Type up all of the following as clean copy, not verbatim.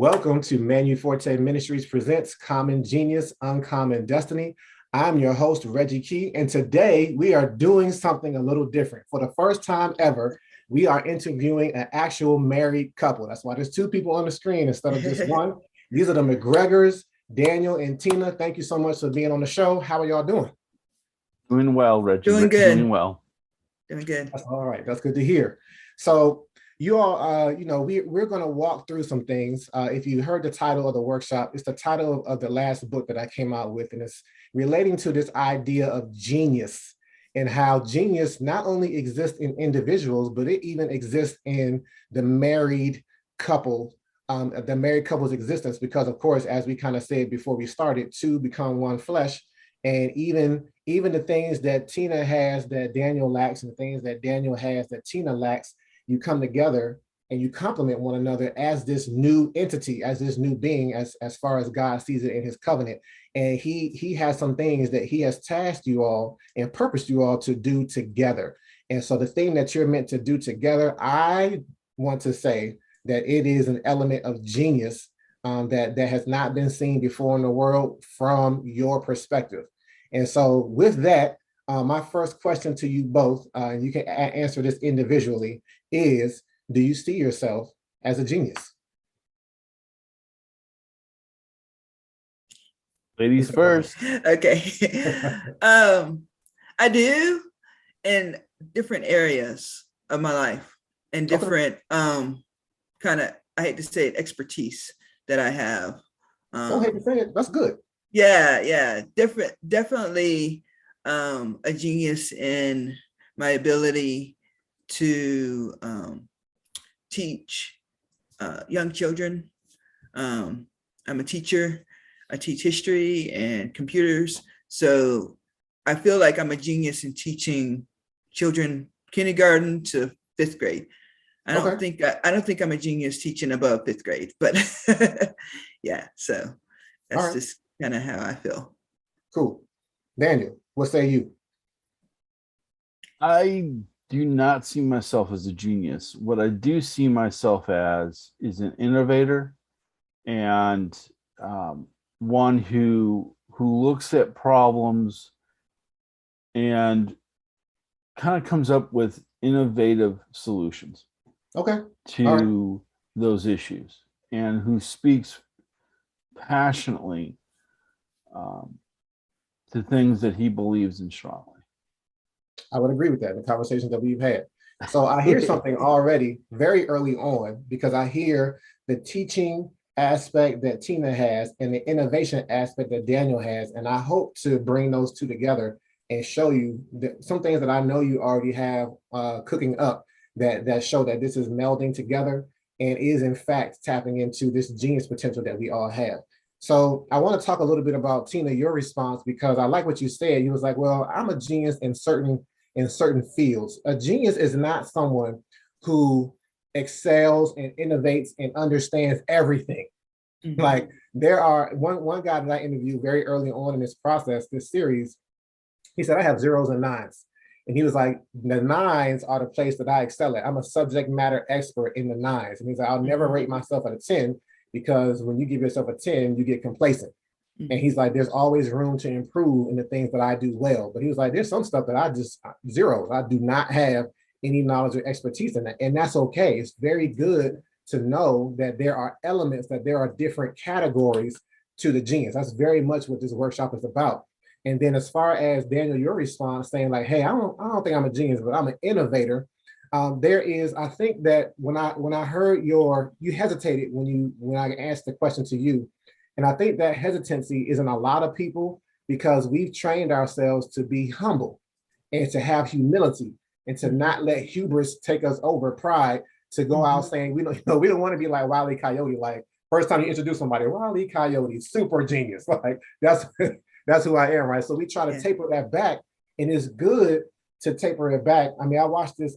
Welcome to Manu Forti Ministries presents Common Genius, Uncommon Destiny. I'm your host, Reggie Key, and today we are doing something a little different. For the first time ever, we are interviewing an actual married couple. That's why there's two people on the screen instead of just one. These are the McGregors, Daniel and Tina. Thank you so much for being on the show. How are y'all doing? Doing well, Reggie. Doing good. Doing well. Doing good. That's all right. That's good to hear. So you all, we're going to walk through some things. If you heard the title of the workshop, it's the title of the last book that I came out with, and it's relating to this idea of genius and how genius not only exists in individuals, but it even exists in the married couple, the married couple's existence, because of course, as we kind of said before we started, two become one flesh. And even the things that Tina has that Daniel lacks, and the things that Daniel has that Tina lacks, you come together and you complement one another as this new entity, as this new being, as far as God sees it in his covenant. And he has some things that he has tasked you all and purposed you all to do together. And so the thing that you're meant to do together, I want to say that it is an element of genius that has not been seen before in the world from your perspective. And so with that, my first question to you both, and you can answer this individually, is, do you see yourself as a genius? Ladies first. Okay. I do in different areas of my life and different kind of, I hate to say it, expertise that I have. Don't hate to say it. That's good. Yeah. Definitely a genius in my ability to teach young children. I'm a teacher. I teach history and computers. So I feel like I'm a genius in teaching children kindergarten to fifth grade. I don't think I'm a genius teaching above fifth grade, but yeah, so that's just kind of how I feel. Cool. Daniel, what say you? I do not see myself as a genius. What I do see myself as is an innovator and one who looks at problems and kind of comes up with innovative solutions to those issues, and who speaks passionately to things that he believes in strongly. I would agree with that in the conversations that we've had. So I hear something already very early on, because I hear the teaching aspect that Tina has and the innovation aspect that Daniel has. And I hope to bring those two together and show you some things that I know you already have cooking up that show that this is melding together and is in fact tapping into this genius potential that we all have. So I want to talk a little bit about, Tina, your response, because I like what you said. You was like, well, I'm a genius in certain fields. A genius is not someone who excels and innovates and understands everything. Mm-hmm. Like there are one guy that I interviewed very early on in this process, this series, he said, I have zeros and nines. And he was like, the nines are the place that I excel at. I'm a subject matter expert in the nines. And he's like, I'll never rate myself at a 10, because when you give yourself a 10, you get complacent. Mm-hmm. And he's like, there's always room to improve in the things that I do well. But he was like, there's some stuff that I just zeros. I do not have any knowledge or expertise in that. And that's okay. It's very good to know that there are elements, that there are different categories to the genius. That's very much what this workshop is about. And then as far as Daniel, your response saying like, hey, I don't think I'm a genius, but I'm an innovator. There is, I think that when I heard you hesitated when I asked the question to you. And I think that hesitancy is in a lot of people because we've trained ourselves to be humble and to have humility and to not let hubris take us over, pride, to go out saying, we don't want to be like Wile E. Coyote. Like first time you introduce somebody, Wile E. Coyote, super genius. Like that's who I am, right? So we try to taper that back, and it's good to taper it back. I mean, I watched this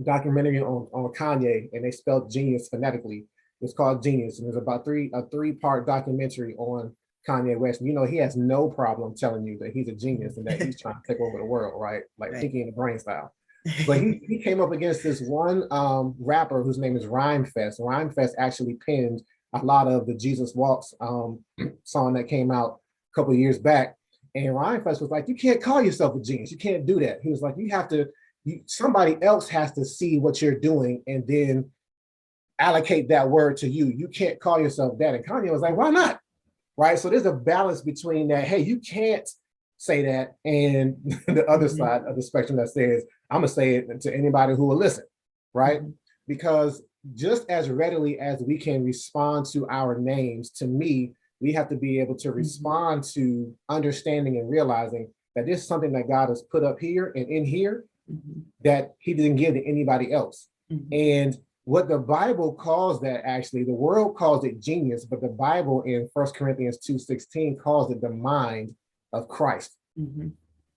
documentary on Kanye, and they spelled genius phonetically. It's called Genius, and there's about a three-part documentary on Kanye West. And he has no problem telling you that he's a genius and that he's trying to take over the world, right? Like thinking in the brain style. But he came up against this one rapper whose name is Rhymefest. Rhymefest actually penned a lot of the Jesus Walks song that came out a couple of years back. And Rhymefest was like, you can't call yourself a genius. You can't do that. He was like, you have to, somebody else has to see what you're doing and then allocate that word to you. You can't call yourself that. And Kanye was like, why not? Right. So there's a balance between that. Hey, you can't say that. And the other side of the spectrum that says, I'm going to say it to anybody who will listen. Right. Because just as readily as we can respond to our names, to me, we have to be able to respond to understanding and realizing that this is something that God has put up here and in here that he didn't give to anybody else. And what the Bible calls that, actually, the world calls it genius, but the Bible in 1 Corinthians 2:16 calls it the mind of Christ. And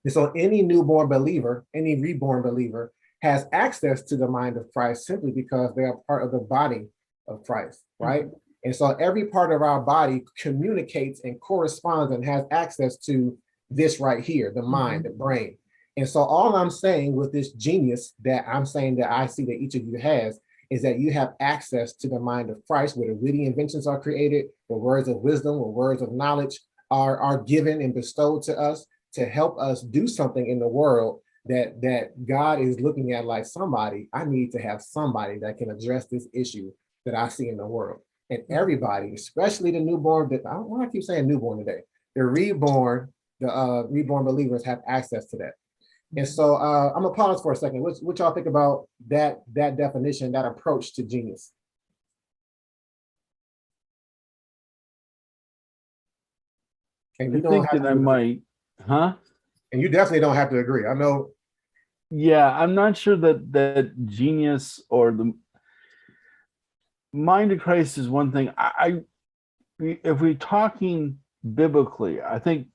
so any newborn believer, any reborn believer has access to the mind of Christ simply because they are part of the body of Christ, right? And so every part of our body communicates and corresponds and has access to this right here, the mind, the brain. And so all I'm saying with this genius that I'm saying that I see that each of you has is that you have access to the mind of Christ, where the witty inventions are created, where words of wisdom, where words of knowledge are given and bestowed to us to help us do something in the world that God is looking at like, somebody, I need to have somebody that can address this issue that I see in the world. And everybody, especially the newborn, I don't want to keep saying newborn today, the reborn believers have access to that. And so I'm gonna pause for a second. What y'all think about that definition, that approach to genius? And you don't have to agree. And you definitely don't have to agree. I know. Yeah, I'm not sure that genius or the mind of Christ is one thing. If we're talking biblically, I think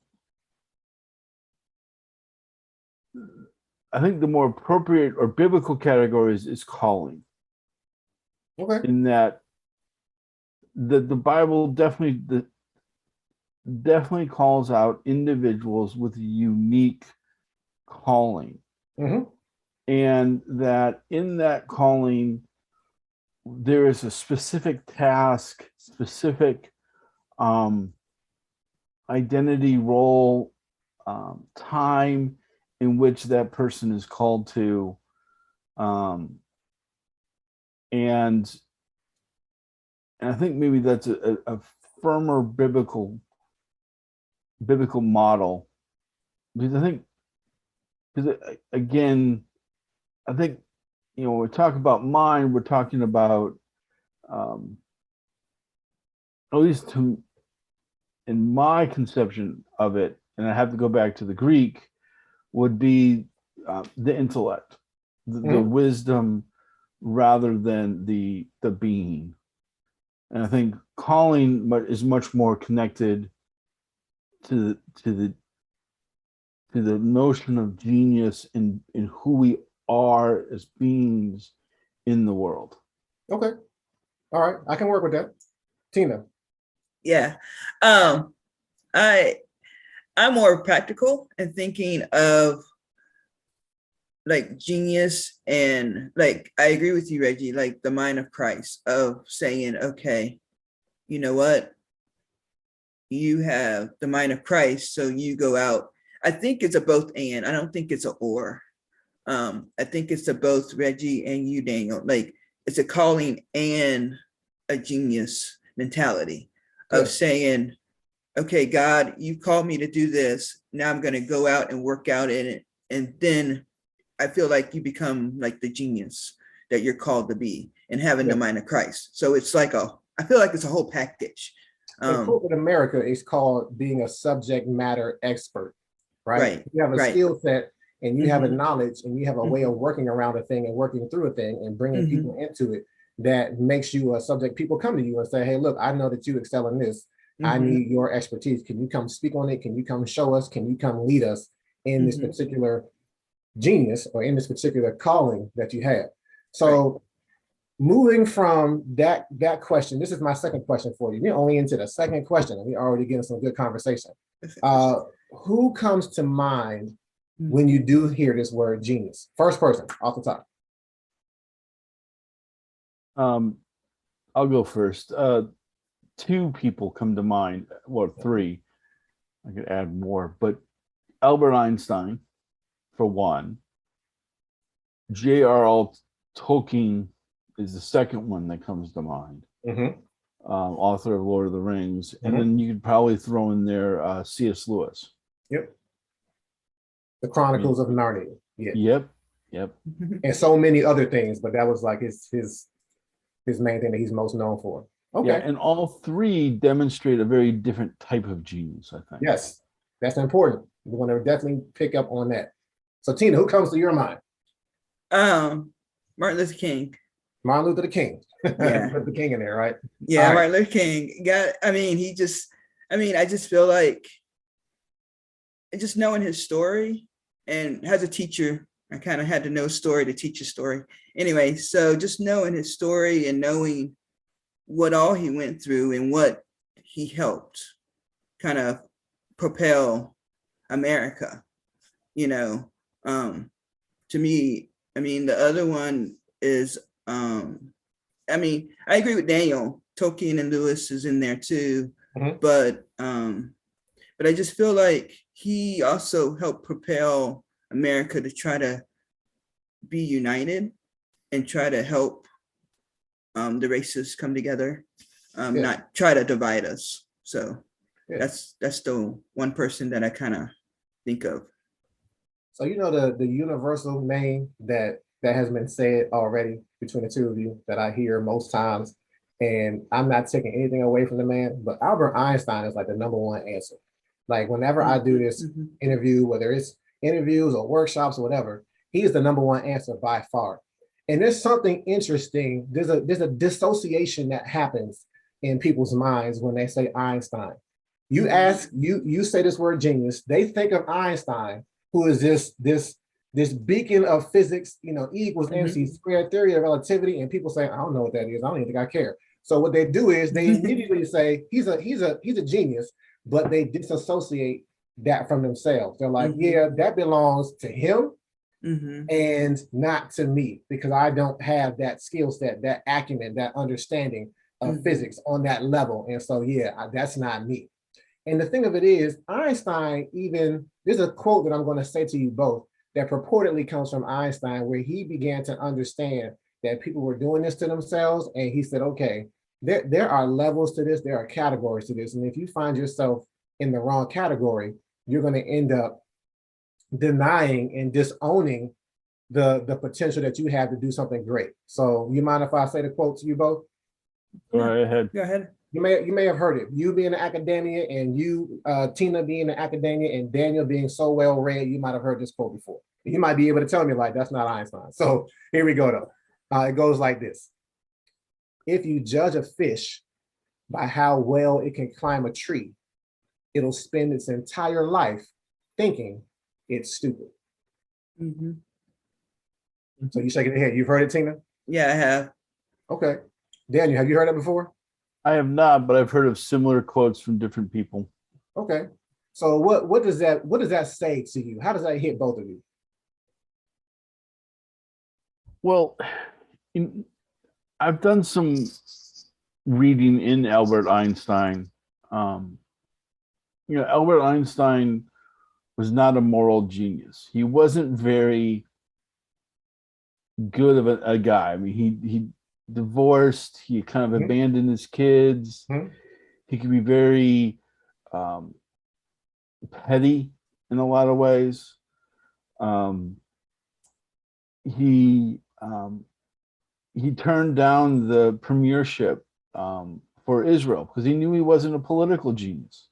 the more appropriate or biblical categories is calling. Okay. In that the Bible definitely calls out individuals with a unique calling. And that in that calling, there is a specific task, specific identity, role, time in which that person is called to, and I think maybe that's a firmer biblical model, because again, I think, when we talk about mind, we're talking about, at least in my conception of it, and I have to go back to the Greek, would be the intellect, the wisdom, rather than the being. And I think calling is much more connected to the notion of genius in who we are as beings in the world. Okay. All right. I can work with that. Tina. Yeah. I'm more practical and thinking of like genius, and like, I agree with you, Reggie, like the mind of Christ, of saying, okay, you know what? You have the mind of Christ, so you go out. I think it's a both and. I don't think it's a or. I think it's a both, Reggie, and you, Daniel. Like, it's a calling and a genius mentality of saying, okay, God, you called me to do this. Now I'm going to go out and work out in it. And then I feel like you become like the genius that you're called to be, and having the mind of Christ. So it's like I feel like it's a whole package. In corporate America, it's called being a subject matter expert, right? You have a skill set, and you have a knowledge, and you have a way of working around a thing and working through a thing and bringing people into it that makes you a subject. People come to you and say, hey, look, I know that you excel in this. I need your expertise. Can you come speak on it? Can you come show us? Can you come lead us in this particular genius or in this particular calling that you have? So moving from that question, this is my second question for you. We're only into the second question, and we're already getting some good conversation. Who comes to mind when you do hear this word genius? First person off the top. I'll go first. Two people come to mind. Well, three. I could add more, but Albert Einstein, for one. J.R.R. Tolkien is the second one that comes to mind. Author of Lord of the Rings, and then you could probably throw in there C.S. Lewis. Yep. The Chronicles of Narnia. Yeah. Yep. And so many other things, but that was like his main thing that he's most known for. Okay. Yeah, and all three demonstrate a very different type of genius, I think. Yes, that's important. We want to definitely pick up on that. So Tina, who comes to your mind? Martin Luther King. Martin Luther King. Yeah. Put the king in there, right? Yeah, All right. Martin Luther King. I just feel like just knowing his story, and as a teacher, I kind of had to know story to teach a story. Anyway, so just knowing his story and knowing what all he went through and what he helped kind of propel America, to me, the other one is, I agree with Daniel. Tolkien and Lewis is in there too, but I just feel like he also helped propel America to try to be united and try to help the races come together, not try to divide us. So that's the one person that I kind of think of. So the universal name that has been said already between the two of you that I hear most times, and I'm not taking anything away from the man, but Albert Einstein is like the number one answer. Like whenever I do this interview, whether it's interviews or workshops or whatever, he is the number one answer by far. And there's something interesting. There's a dissociation that happens in people's minds when they say Einstein. You ask, you say this word genius, they think of Einstein, who is this beacon of physics, E equals MC squared, theory of relativity, and people say, I don't know what that is. I don't even think I care. So what they do is they immediately say he's a genius, but they disassociate that from themselves. They're like, yeah, that belongs to him and not to me, because I don't have that skill set, that acumen, that understanding of physics on that level. And so, that's not me. And the thing of it is, Einstein, there's a quote that I'm going to say to you both that purportedly comes from Einstein, where he began to understand that people were doing this to themselves. And he said, okay, there are levels to this, there are categories to this. And if you find yourself in the wrong category, you're going to end up denying and disowning the potential that you have to do something great. So you mind if I say the quote to you both? Go ahead. Go ahead. You may have heard it. You being in academia, and you, Tina, being in academia, and Daniel being so well read, you might have heard this quote before. You might be able to tell me like, that's not Einstein. So here we go though. It goes like this. If you judge a fish by how well it can climb a tree, it'll spend its entire life thinking it's stupid. So you're shaking your head. You've heard it, Tina? Yeah, I have. Okay. Daniel, have you heard it before? I have not, but I've heard of similar quotes from different people. Okay. So what does that say to you? How does that hit both of you? Well, I've done some reading in Albert Einstein. Albert Einstein was not a moral genius. He wasn't very good of a guy. I mean, he divorced. He kind of abandoned his kids. He could be very petty in a lot of ways. He turned down the premiership for Israel because he knew he wasn't a political genius.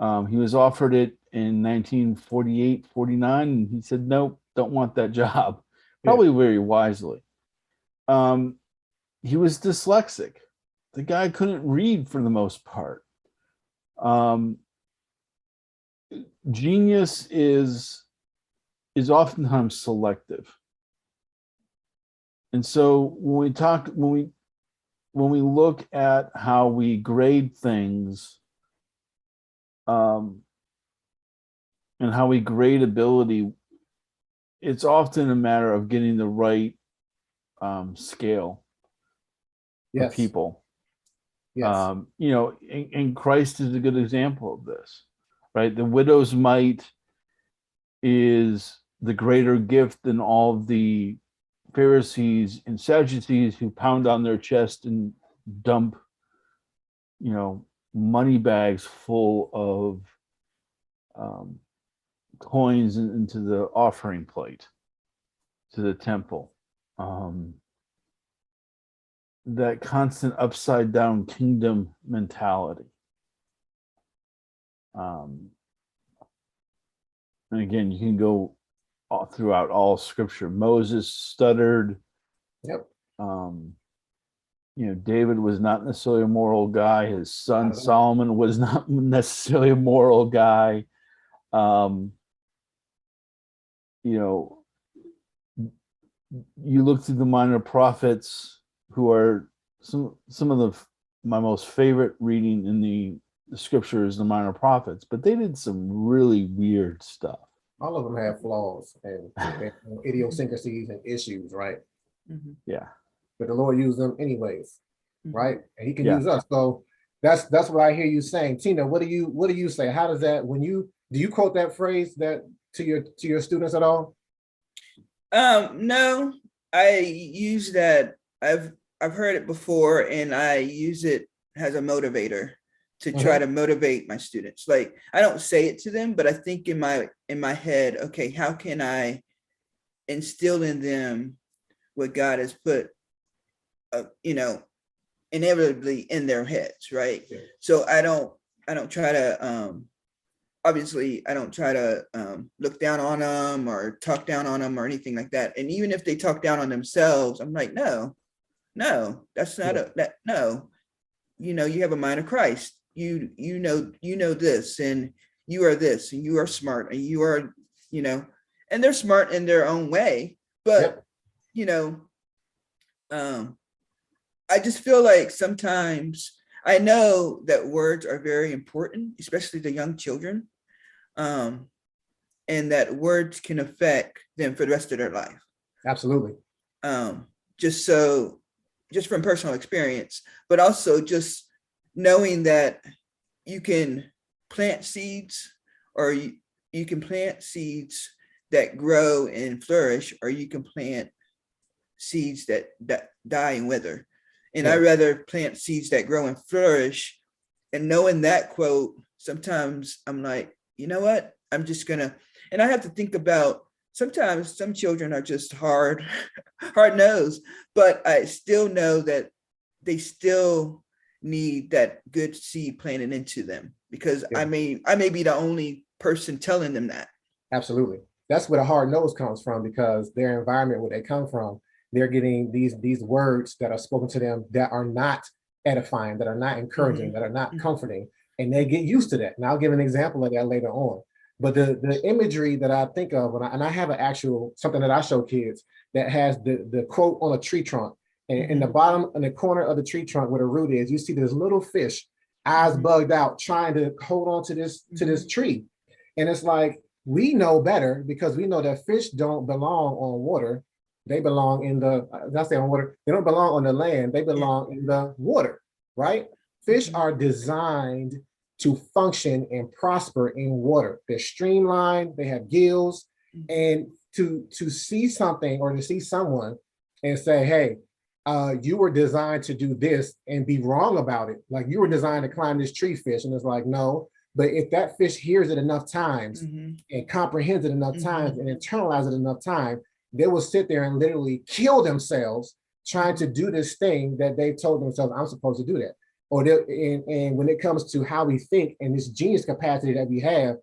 He was offered it in 1948, 49, and he said, nope, don't want that job. Probably very wisely. He was dyslexic. The guy couldn't read for the most part. Genius is oftentimes selective. And so when we look at how we grade things, and how we grade ability, it's often a matter of getting the right scale for Yes. people. Yes. You know, and Christ is a good example of this, right? The widow's mite is the greater gift than all of the Pharisees and Sadducees who pound on their chest and dump, you know, money bags full of coins into the offering plate to the temple. That constant upside down kingdom mentality. And again, you can go all throughout all scripture. Moses stuttered. Yep. You know, David was not necessarily a moral guy. His son Solomon was not necessarily a moral guy. You know, you look through the minor prophets, who are some of my most favorite reading in the scriptures, the minor prophets, but they did some really weird stuff. All of them have flaws and idiosyncrasies and issues, right? Mhm. Yeah. But the Lord used them anyways, right? And He can Yeah. use us. So that's what I hear you saying. Tina, what do you say? How does that, when do you quote that phrase that to your students at all? No, I use that. I've heard it before, and I use it as a motivator to try to motivate my students. Like, I don't say it to them, but I think in my head, okay, how can I instill in them what God has put, you know, inevitably in their heads, right? Yeah. So I don't try to obviously I don't try to look down on them or talk down on them or anything like that. And even if they talk down on themselves, I'm like, no, that's not no. You know, you have a mind of Christ. You know this, and you are this, and you are smart, and you are, you know, and they're smart in their own way, but you know, I just feel like sometimes I know that words are very important, especially to young children, and that words can affect them for the rest of their life. Absolutely. Just from personal experience, but also just knowing that you can plant seeds, or you can plant seeds that grow and flourish, or you can plant seeds that die and wither. And I rather plant seeds that grow and flourish. And knowing that quote, sometimes I'm like, you know what? I'm just gonna, and I have to think about, sometimes some children are just hard nosed, but I still know that they still need that good seed planted into them, because I may be the only person telling them that. Absolutely. That's where the hard nose comes from, because their environment, where they come from, they're getting these words that are spoken to them that are not edifying, that are not encouraging, that are not comforting, and they get used to that. And I'll give an example of that later on. But the imagery that I think of, and I have an actual, something that I show kids that has the quote on a tree trunk. And in the bottom, in the corner of the tree trunk where the root is, you see this little fish, eyes bugged out, trying to hold on to this tree. And it's like, we know better, because we know that fish don't belong on water. They belong in the, not say on water, they don't belong on the land, they belong in the water, right? Fish are designed to function and prosper in water. They're streamlined, they have gills, and to see something, or to see someone and say, hey, you were designed to do this, and be wrong about it. Like, you were designed to climb this tree, fish. And it's like, no, but if that fish hears it enough times and comprehends it enough times and internalizes it enough time, they will sit there and literally kill themselves trying to do this thing that they told themselves, I'm supposed to do that. Or and when it comes to how we think and this genius capacity that we have,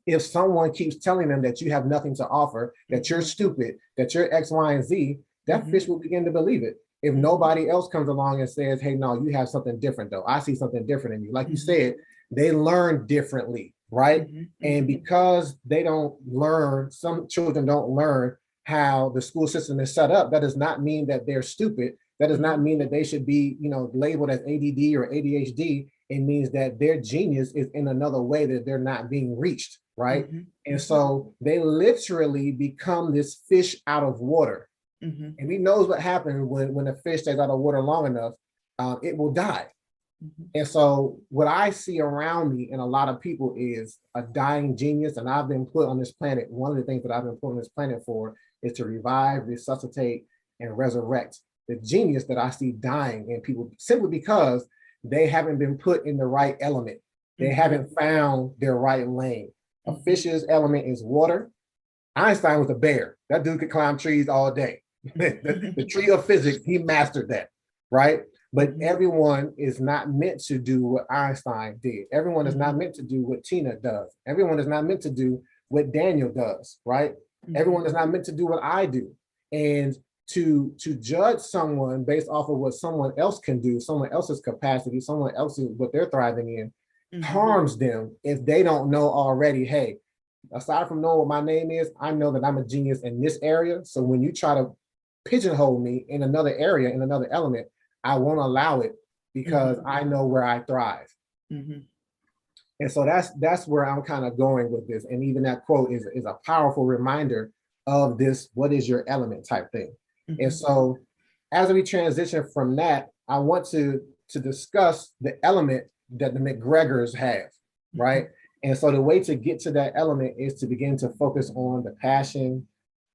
if someone keeps telling them that you have nothing to offer, that you're stupid, that you're X, Y, and Z, that fish will begin to believe it. If nobody else comes along and says, hey, no, you have something different though. I see something different in you. Like you said, they learn differently, right? And because they don't learn, some children don't learn how the school system is set up, that does not mean that they're stupid. That does not mean that they should be, labeled as ADD or ADHD it means that their genius is in another way that they're not being reached, right? Mhm. And so they literally become this fish out of water. Mhm. And we knows what happens when a fish stays out of water long enough, it will die. Mhm. And so what I see around me and a lot of people is a dying genius. And I've been put on this planet. One of the things that I've been put on this planet for is to revive, resuscitate, and resurrect the genius that I see dying in people simply because they haven't been put in the right element. They Mhm. haven't found their right lane. A Mhm. fish's element is water. Einstein was a bear. That dude could climb trees all day. The tree of physics, he mastered that, right? But Mhm. everyone is not meant to do what Einstein did. Everyone is not Mhm. meant to do what Tina does. Everyone is not meant to do what Daniel does, right? Mhm. Everyone is not meant to do what I do. And to judge someone based off of what someone else can do, someone else's capacity, someone else's what they're thriving in, Mhm. harms them if they don't know already, hey, aside from knowing what my name is, I know that I'm a genius in this area. So when you try to pigeonhole me in another area, in another element, I won't allow it because I know where I thrive. Mhm. And so that's where I'm kind of going with this. And even that quote is a powerful reminder of this, what is your element type thing. And Mhm. so as we transition from that, I want to discuss the element that the McGregors have, right? And so the way to get to that element is to begin to focus on the passion,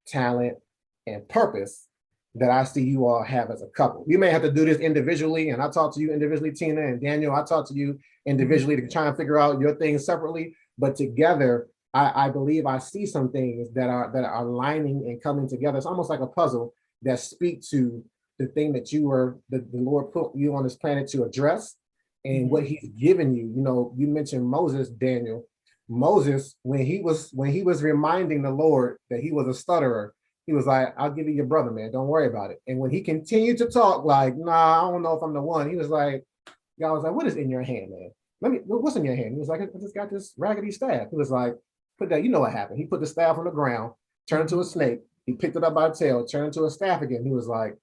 talent, and purpose that I see you all have as a couple. You may have to do this individually, and I talk to you individually, Tina and Daniel. I talk to you individually to try and figure out your things separately, but together, I believe I see some things that are aligning and coming together. It's almost like a puzzle that speak to the thing that the Lord put you on this planet to address and what He's given you. You know, you mentioned Moses, Daniel. Moses, when he was reminding the Lord that he was a stutterer, he was like, I'll give you your brother, man. Don't worry about it. And when he continued to talk, like, nah, I don't know if I'm the one, he was like, God was like, what is in your hand, man? What's in your hand? He was like, I just got this raggedy staff. He was like, put that, you know what happened. He put the staff on the ground, turned into a snake. He picked it up by the tail, turned into a staff again. He was like,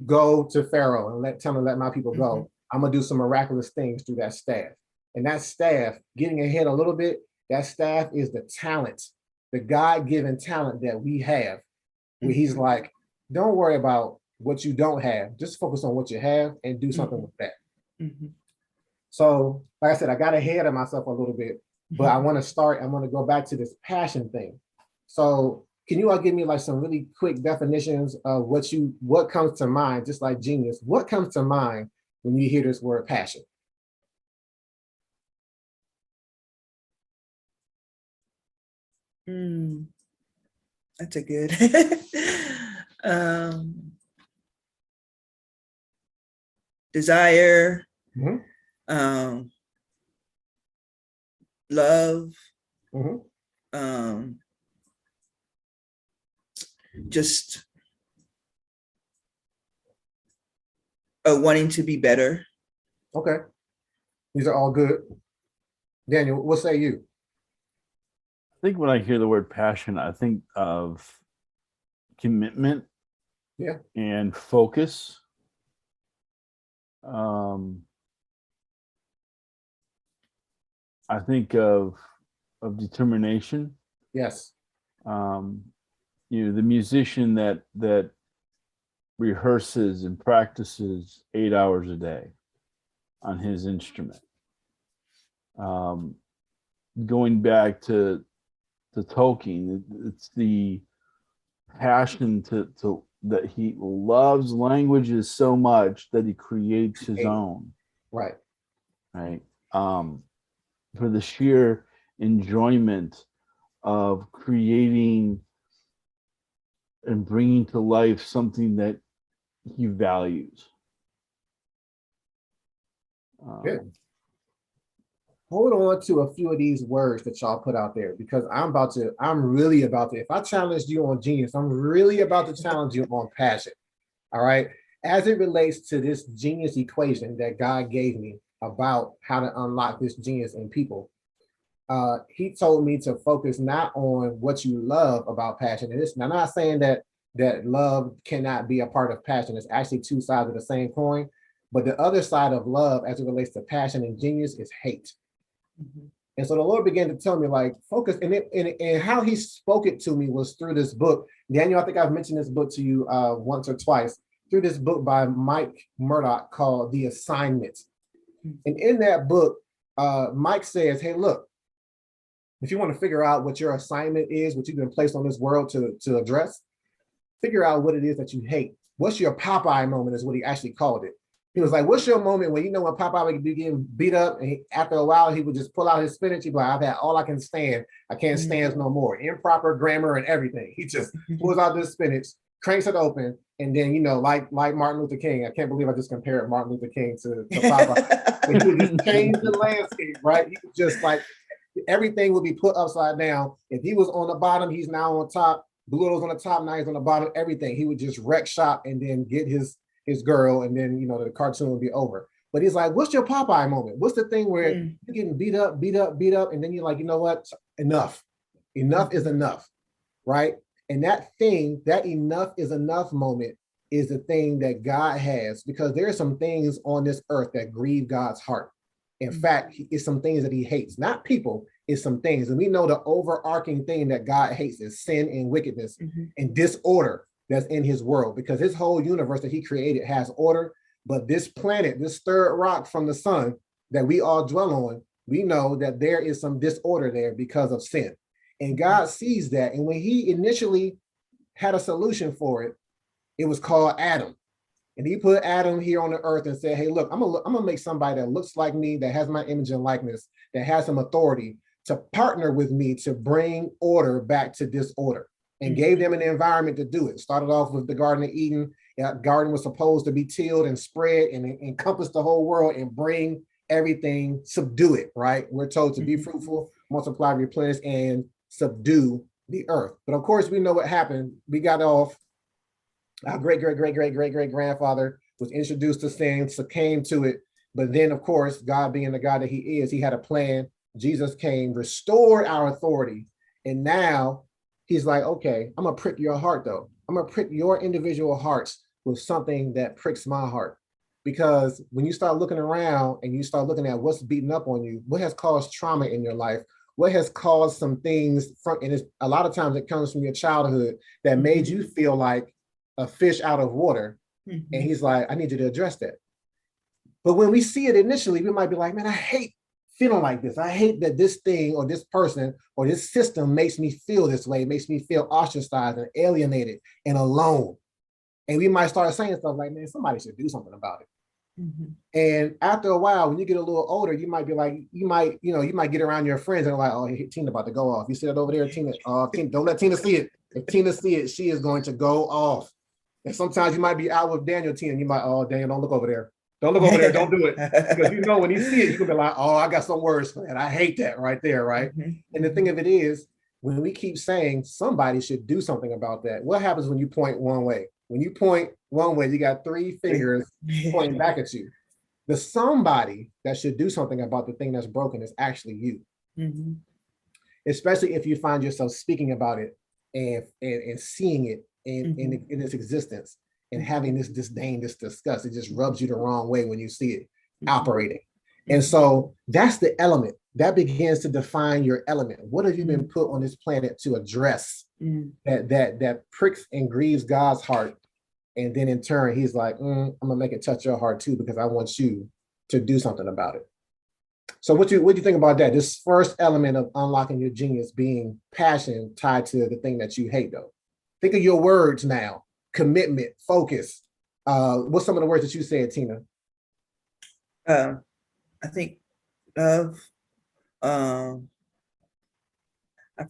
go to Pharaoh and tell him to let my people go. I'm gonna do some miraculous things through that staff. And that staff, getting ahead a little bit, that staff is the talent, the God-given talent that we have, where He's like, don't worry about what you don't have. Just focus on what you have and do something with that. So, like I said, I got ahead of myself a little bit, but I want to go back to this passion thing. So, can you all give me like some really quick definitions of what comes to mind, just like genius? What comes to mind when you hear this word passion? That's a good. Desire, love, just wanting to be better. Okay, these are all good. Daniel, what say you? I think when I hear the word passion, I think of commitment, Yeah, and focus. I think of determination. yes. The musician that rehearses and practices 8 hours a day on his instrument. Going back to Tolkien, it's the passion to that he loves languages so much that he creates his own. Right. For the sheer enjoyment of creating and bringing to life something that he values. Good. Hold on to a few of these words that y'all put out there because I'm really about to, if I challenge you on genius, I'm really about to challenge you on passion. All right. As it relates to this genius equation that God gave me about how to unlock this genius in people, He told me to focus not on what you love about passion. And I'm not saying that love cannot be a part of passion. It's actually two sides of the same coin. But the other side of love, as it relates to passion and genius, is hate. Mhm. And so the Lord began to tell me, like, focus, and how he spoke it to me was through this book. Daniel, I think I've mentioned this book to you once or twice, through this book by Mike Murdoch called The Assignment. And in that book, Mike says, hey, look, if you want to figure out what your assignment is, what you've been placed on this world to address, figure out what it is that you hate. What's your Popeye moment is what he actually called it. He was like, what's your moment when when Popeye would be getting beat up, and after a while, he would just pull out his spinach. He'd be like, I've had all I can stand. I can't stand no more. Improper grammar and everything. He just pulls out this spinach, cranks it open, and then, like Martin Luther King. I can't believe I just compared Martin Luther King to Popeye. But he would just change the landscape, right? He would just everything would be put upside down. If he was on the bottom, he's now on top. Blue was on the top, now he's on the bottom. Everything. He would just wreck shop and then get his girl, and then the cartoon would be over. But he's like, what's your Popeye moment? What's the thing where you're getting beat up, and then you're like, you know what? Enough is enough, right? And that enough is enough moment is the thing that God has, because there are some things on this earth that grieve God's heart. In fact, it's some things that he hates, not people, it's some things. And we know the overarching thing that God hates is sin and wickedness and disorder that's in his world, because his whole universe that he created has order. But this planet, this third rock from the sun that we all dwell on, we know that there is some disorder there because of sin. And God sees that. And when he initially had a solution for it, it was called Adam. And he put Adam here on the earth and said, hey, look, I'm gonna make somebody that looks like me, that has my image and likeness, that has some authority to partner with me to bring order back to disorder. And gave them an environment to do it. Started off with the Garden of Eden. That garden was supposed to be tilled and spread and encompass the whole world and bring everything, subdue it, right? We're told to be fruitful, multiply, replenish, and subdue the earth. But of course, we know what happened. We got off. Our great-great-great-great-great-great-grandfather was introduced to sin, succumbed to it. But then, of course, God being the God that he is, he had a plan. Jesus came, restored our authority. And now he's like, okay, I'm going to prick your heart, though. I'm going to prick your individual hearts with something that pricks my heart. Because when you start looking around and you start looking at what's beating up on you, what has caused trauma in your life, what has caused some things from, and a lot of times it comes from your childhood that made you feel like a fish out of water. And he's like, I need you to address that. But when we see it initially, we might be like, man, I hate feeling like this. I hate that this thing or this person or this system makes me feel this way, makes me feel ostracized and alienated and alone. And we might start saying stuff like, man, somebody should do something about it. And after a while, when you get a little older, you might be like, you might get around your friends and they're like, oh, hey, Tina about to go off. You see that over there, Tina? Tina, don't let Tina see it. If Tina see it, she is going to go off. And sometimes you might be out with Daniel, Tina, and you might, oh, Daniel, don't look over there. Don't look over there. Don't do it. Because when you see it, you can be like, oh, I got some words for that. I hate that right there, right? And the thing of it is, when we keep saying somebody should do something about that, what happens when you point one way? When you point one way, you got three fingers pointing back at you. The somebody that should do something about the thing that's broken is actually you. Especially if you find yourself speaking about it and seeing it in its existence and having this disdain, this disgust. It just rubs you the wrong way when you see it operating. And so that's the element that begins to define your element. What have you been put on this planet to address that pricks and grieves God's heart? And then in turn, he's like, I'm gonna make it touch your heart too, because I want you to do something about it. So what do you think about that? This first element of unlocking your genius being passion tied to the thing that you hate, though. Think of your words now: commitment, focus. What's some of the words that you said, Tina? I think love. I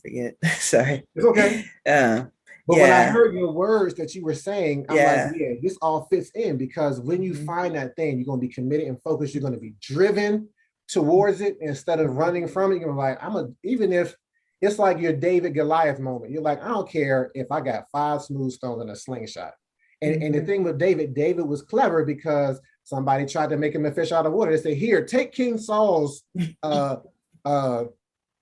forget. Sorry. It's okay. But when I heard your words that you were saying, I'm like, yeah, this all fits in, because when you find that thing, you're going to be committed and focused. You're going to be driven towards it instead of running from it. You're like, even if it's like your David Goliath moment, you're like, I don't care if I got 5 smooth stones and a slingshot. And the thing with David was clever because somebody tried to make him a fish out of water. They said, here, take King Saul's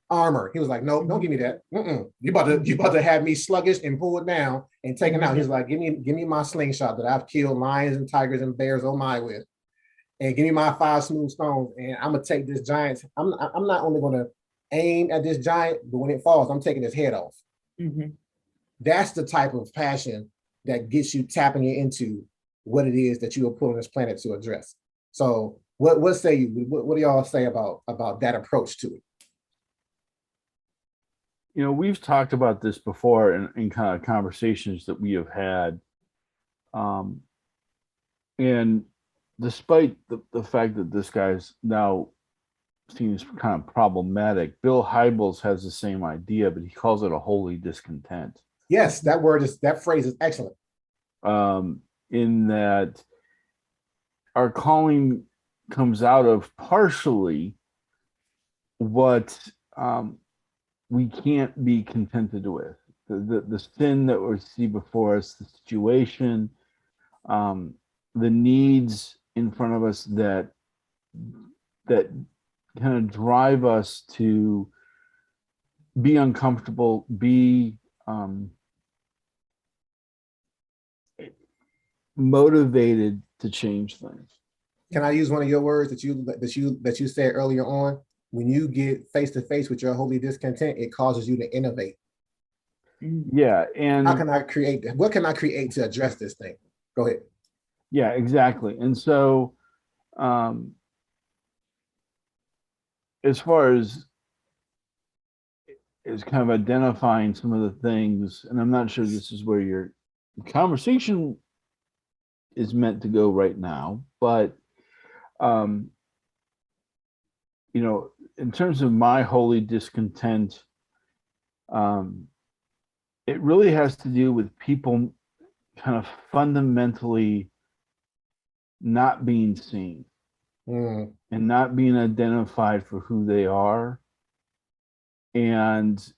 armor. He was like, no, don't give me that. You about to have me sluggish and pull it down and take it out. He's like, give me my slingshot that I've killed lions and tigers and bears, oh my, with. and give me my 5 smooth stones, and I'm gonna take this giant. I'm not only gonna aim at this giant, but when it falls, I'm taking his head off. Mhm. That's the type of passion that gets you tapping into what it is that you are put on this planet to address. So what say you? What do y'all say about that approach to it? You know, we've talked about this before in kind of conversations that we have had. And despite the fact that this guy's now seems kind of problematic, Bill Hybels has the same idea, but he calls it a holy discontent. Yes, that phrase is excellent. In that our calling comes out of partially what we can't be contented with. The sin that we see before us, the situation, the needs in front of us that kind of drive us to be uncomfortable, be motivated to change things. Can I use one of your words that you said earlier on? When you get face to face with your holy discontent, it causes you to innovate. Yeah, and how can I create? What can I create to address this thing? Go ahead. Yeah, exactly. And so, as far as kind of identifying some of the things, and I'm not sure this is where your conversation is meant to go right now, but you know, in terms of my holy discontent, it really has to do with people kind of fundamentally not being seen and not being identified for who they are, and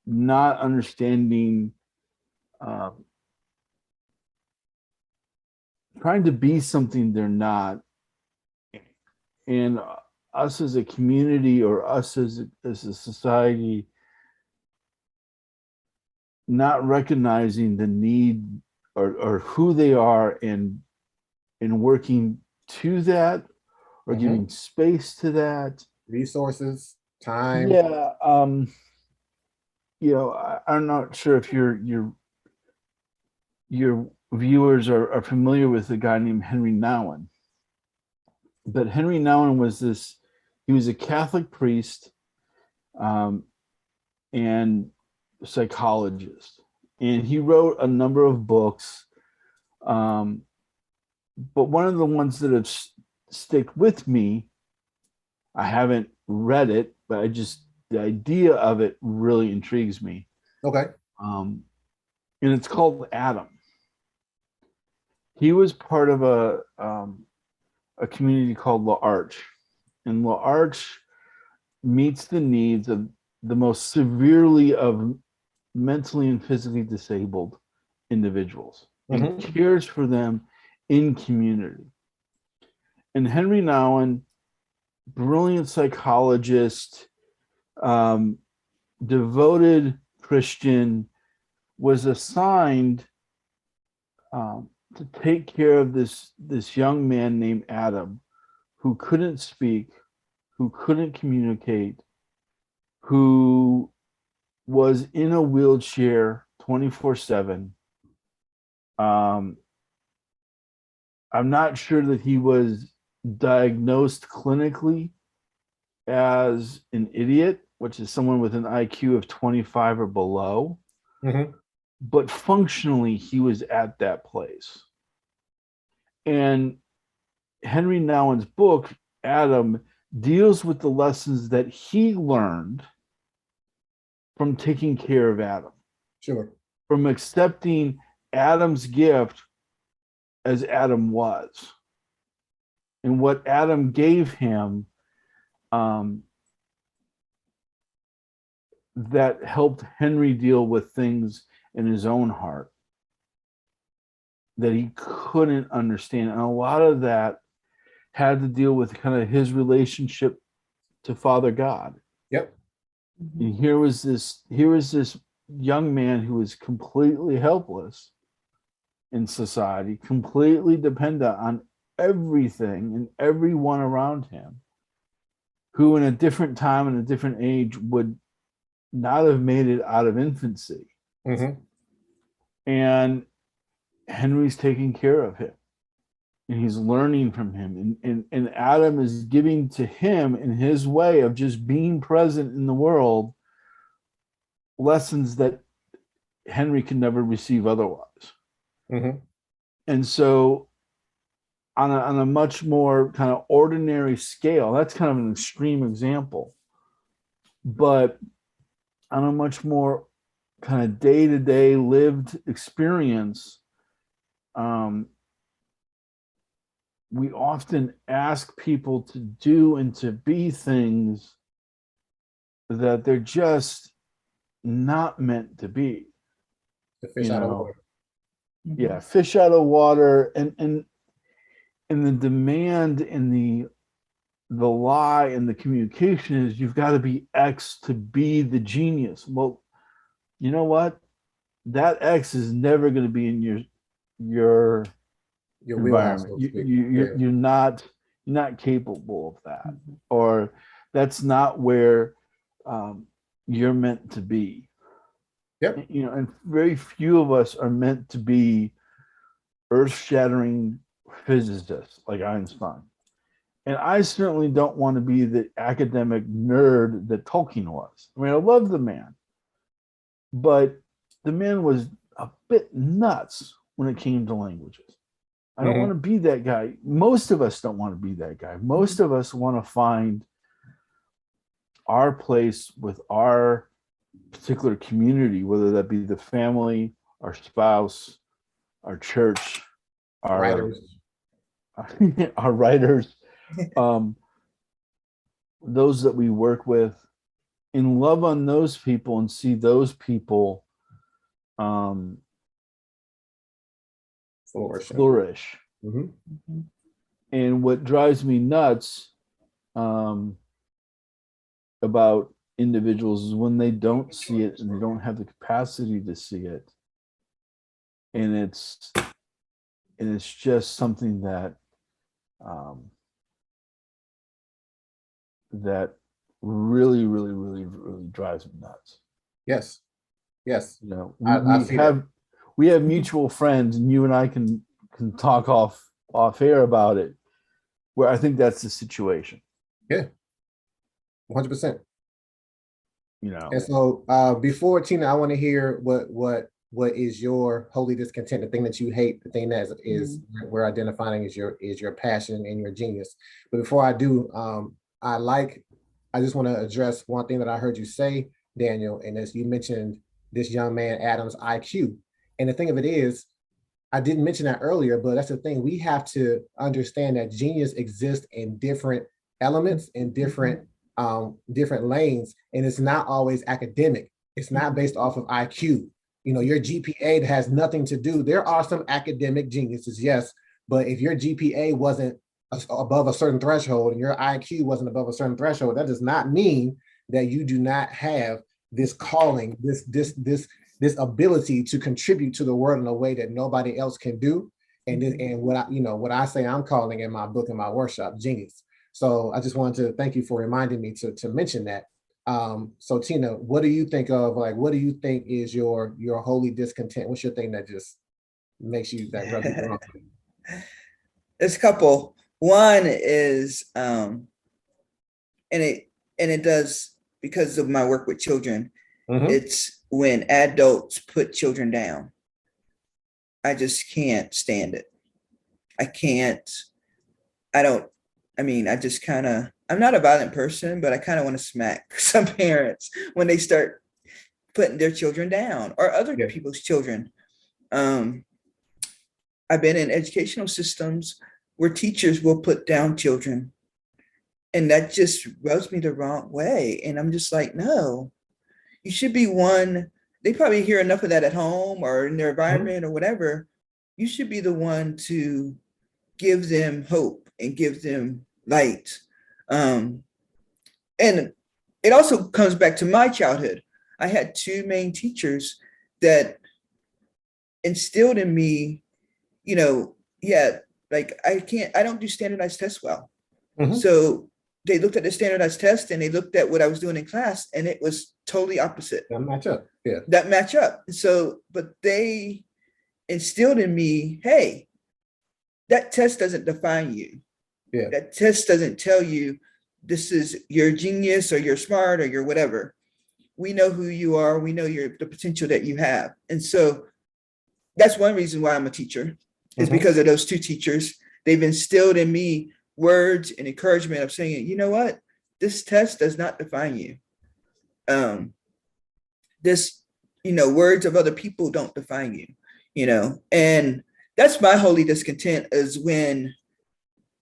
not understanding, trying to be something they're not, and us as a community or us as a society not recognizing the need or who they are and working to that, or giving space to that, resources, time. Yeah. You know, I'm not sure if your viewers are familiar with a guy named Henry Nouwen, but Henry Nouwen he was a Catholic priest and psychologist, and he wrote a number of books, but one of the ones that have stick with me, I haven't read it, but the idea of it really intrigues me. Okay. And it's called Adam. He was part of a community called La Arche, and La Arche meets the needs of the most severely of mentally and physically disabled individuals and cares for them in community. And Henry Nouwen, brilliant psychologist, devoted Christian, was assigned to take care of this young man named Adam, who couldn't speak, who couldn't communicate, who was in a wheelchair 24/7. I'm not sure that he was diagnosed clinically as an idiot, which is someone with an IQ of 25 or below. But functionally, he was at that place. And Henry Nouwen's book, Adam, deals with the lessons that he learned from taking care of Adam. Sure. From accepting Adam's gift as Adam was, and what Adam gave him, that helped Henry deal with things in his own heart that he couldn't understand. And a lot of that had to deal with kind of his relationship to Father God. Yep. And here was this young man who was completely helpless in society, completely dependent on everything and everyone around him, who in a different time and a different age would not have made it out of infancy. Mm-hmm. And Henry's taking care of him, and he's learning from him. And Adam is giving to him, in his way of just being present in the world, lessons that Henry can never receive otherwise. Mm-hmm. And so on a much more kind of ordinary scale, that's kind of an extreme example, but on a much more kind of day-to-day lived experience, we often ask people to do and to be things that they're just not meant to be. The fish out of water. Yeah, fish out of water, and the demand and the lie and the communication is you've got to be X to be the genius. Well, you know what? That X is never going to be in your wheelhouse. environment. You're not capable of that, or that's not where you're meant to be. Yep. And very few of us are meant to be earth-shattering physicists like Einstein. And I certainly don't want to be the academic nerd that Tolkien was. I mean, I love the man, but the man was a bit nuts when it came to languages. I don't want to be that guy. Most of us don't want to be that guy. Most of us want to find our place with our particular community, whether that be the family, our spouse, our church, our writers, our writers, those that we work with, and love on those people and see those people flourish. Mm-hmm. And what drives me nuts about individuals is when they don't see it and they don't have the capacity to see it, and it's just something that that really drives me nuts. Yes. We have mutual friends, and you and I can talk off air about it, where I think that's the situation. Yeah, 100%. And so before, Tina, I want to hear what is your holy discontent, the thing that you hate, the thing that is we're identifying as your passion and your genius. But before I do, I just want to address one thing that I heard you say, Daniel, and as you mentioned this young man Adam's IQ. And the thing of it is, I didn't mention that earlier, but that's the thing. We have to understand that genius exists in different elements, in different lanes, and it's not always academic. It's not based off of IQ. Your GPA has nothing to do. There are some academic geniuses, yes, but if your GPA wasn't above a certain threshold and your IQ wasn't above a certain threshold, that does not mean that you do not have this calling, this ability to contribute to the world in a way that nobody else can do. And what I say I'm calling in my book and my workshop, genius. So I just wanted to thank you for reminding me to mention that. So Tina, what do you think of, what do you think is your holy discontent? What's your thing that just makes you that rub you wrong? There's a couple. One is, and it does because of my work with children. It's when adults put children down. I just can't stand it. I'm not a violent person, but I kind of want to smack some parents when they start putting their children down or other people's children. I've been in educational systems where teachers will put down children, and that just rubs me the wrong way. And I'm just like, no, you should be one. They probably hear enough of that at home or in their environment or whatever. You should be the one to give them hope and give them light. And it also comes back to my childhood. I had two main teachers that instilled in me, like I don't do standardized tests well. Mhm. So they looked at the standardized test and they looked at what I was doing in class, and it was totally opposite. That match up. Yeah. That match up. So, but they instilled in me, hey, that test doesn't define you. Yeah. That test doesn't tell you this is your genius or you're smart or you're whatever. We know who you are. We know the potential that you have. And so that's one reason why I'm a teacher, is because of those two teachers. They've instilled in me words and encouragement of saying, you know what, this test does not define you. This, words of other people don't define you, and that's my holy discontent, is when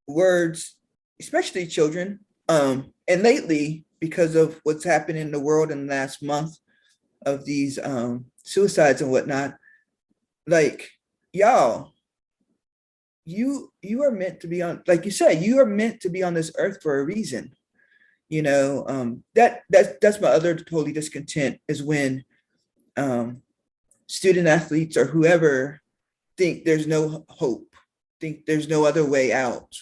words, especially children, and lately, because of what's happened in the world in the last month of these suicides and whatnot, like, y'all, you are meant to be on, like you said, you are meant to be on this earth for a reason. That's my other holy discontent, is when student athletes or whoever think there's no hope, think there's no other way out,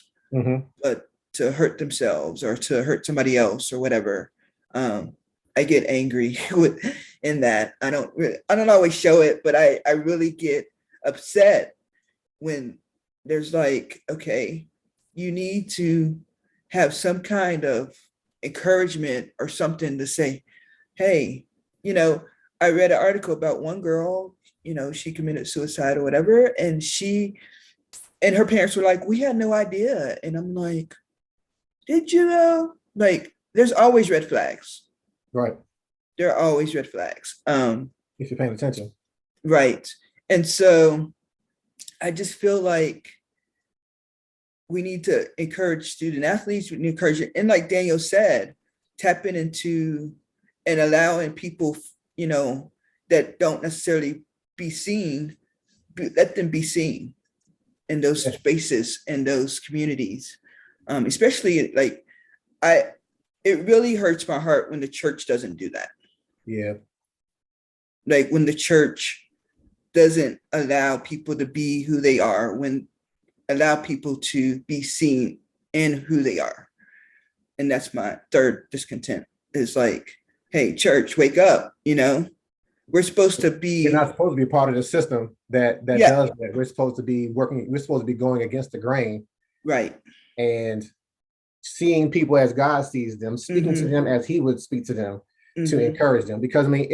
but to hurt themselves or to hurt somebody else or whatever. I get angry in that. I don't always show it, but I really get upset when there's like, okay, you need to have some kind of encouragement or something to say, hey, I read an article about one girl, she committed suicide or whatever, and her parents were like, we had no idea. And I'm like, did you know? Like, there's always red flags. Right. There are always red flags. If you're paying attention. Right. And so I just feel like we need to encourage student athletes, we need to encourage it. And like Daniel said, tapping into and allowing people, that don't necessarily be seen, let them be seen in those spaces and those communities. Especially like, it really hurts my heart when the church doesn't do that. Yeah. Like when the church doesn't allow people to be who they are, allow people to be seen in who they are. And that's my third discontent, is like, hey, church, wake up, we're supposed to be. You're not supposed to be part of the system that does that. We're supposed to be working, we're supposed to be going against the grain. Right. And seeing people as God sees them, speaking to them as he would speak to them, to encourage them. Because I mean,